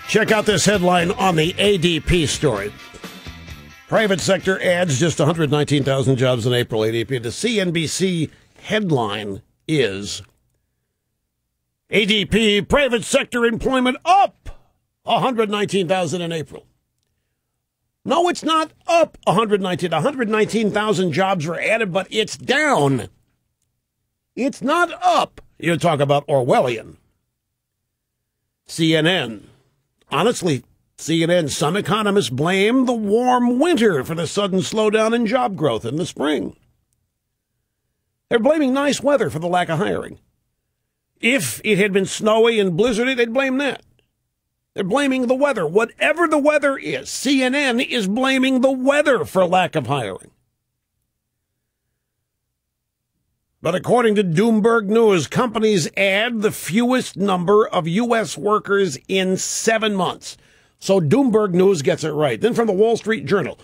Check out this headline on the ADP story. Private sector adds just 119,000 jobs in April, ADP. The CNBC headline is ADP private sector employment up 119,000 in April. No, it's not up 119,000 jobs were added, but it's down. It's not up. You talk about Orwellian. CNN. Honestly, CNN, some economists blame the warm winter for the sudden slowdown in job growth in the spring. They're blaming nice weather for the lack of hiring. If it had been snowy and blizzardy, they'd blame that. They're blaming the weather. Whatever the weather is, CNN is blaming the weather for lack of hiring. But according to Bloomberg News, companies add the fewest number of U.S. workers in 7 months. So Bloomberg News gets it right. Then from the Wall Street Journal,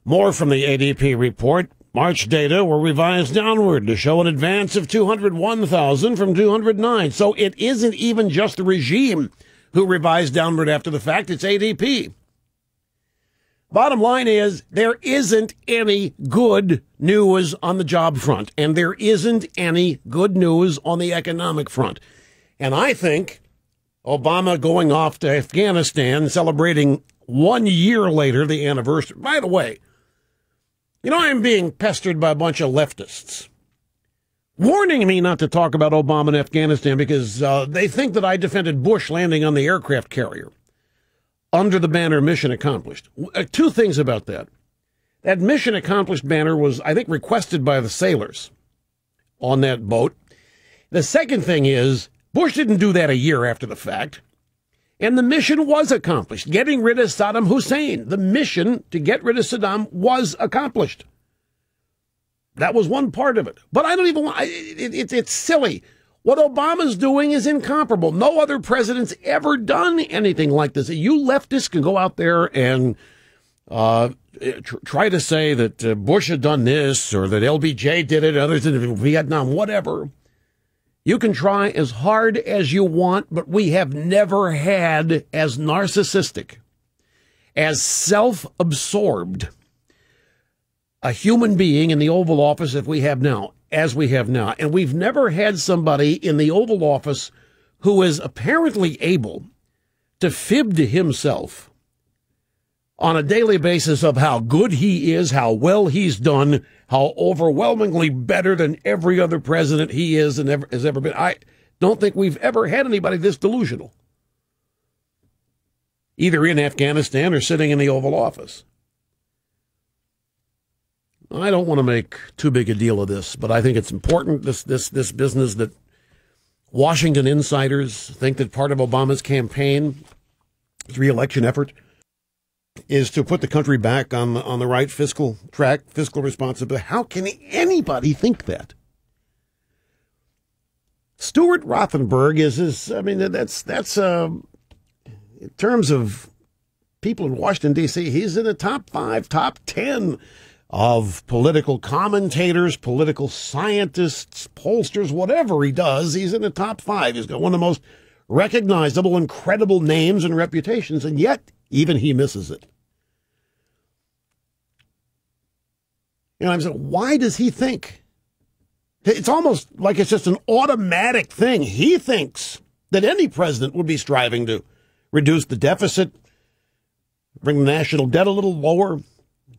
more from the ADP report. March data were revised downward to show an advance of 201,000 from 209. So it isn't even just the regime who revised downward after the fact. It's ADP. Bottom line is there isn't any good news on the job front, and there isn't any good news on the economic front. And I think Obama going off to Afghanistan, celebrating 1 year later the anniversary. By the way, you know, I'm being pestered by a bunch of leftists warning me not to talk about Obama and Afghanistan because they think that I defended Bush landing on the aircraft carrier under the banner Mission Accomplished. Two things about that. That Mission Accomplished banner was, I think, requested by the sailors on that boat. The second thing is Bush didn't do that a year after the fact. And the mission was accomplished, getting rid of Saddam Hussein. The mission to get rid of Saddam was accomplished. That was one part of it. But I don't even want, it's silly. What Obama's doing is incomparable. No other president's ever done anything like this. You leftists can go out there and try to say that Bush had done this or that LBJ did it, others in Vietnam, whatever. You can try as hard as you want, but we have never had as narcissistic, as self-absorbed a human being in the Oval Office as we have now. And we've never had somebody in the Oval Office who is apparently able to fib to himself on a daily basis of how good he is, how well he's done, how overwhelmingly better than every other president he is and has ever been. I don't think we've ever had anybody this delusional, either in Afghanistan or sitting in the Oval Office. I don't want to make too big a deal of this, but I think it's important, this business that Washington insiders think that part of Obama's campaign, his re-election effort, is to put the country back on the right fiscal track, fiscal responsibility. How can anybody think that? Stuart Rothenberg that's in terms of people in Washington, D.C., he's in the top 5, top 10 of political commentators, political scientists, pollsters, whatever he does, he's in the top 5. He's got one of the most recognizable and credible names and reputations, and yet even he misses it. You know, I'm saying, why does he think? It's almost like it's just an automatic thing. He thinks that any president would be striving to reduce the deficit, bring the national debt a little lower,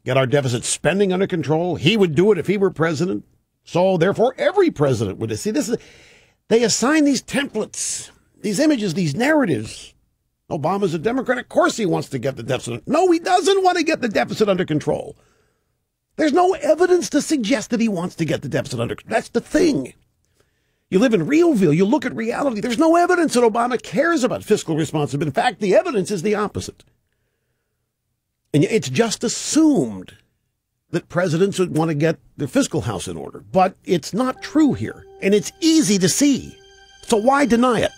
get our deficit spending under control. He would do it if he were president. So therefore, every president would. See, they assign these templates, these images, these narratives. Obama's a Democrat. Of course he wants to get the deficit. No, he doesn't want to get the deficit under control. There's no evidence to suggest that he wants to get the deficit under control. That's the thing. You live in Realville. You look at reality. There's no evidence that Obama cares about fiscal responsibility. In fact, the evidence is the opposite. And it's just assumed that presidents would want to get their fiscal house in order. But it's not true here. And it's easy to see. So why deny it?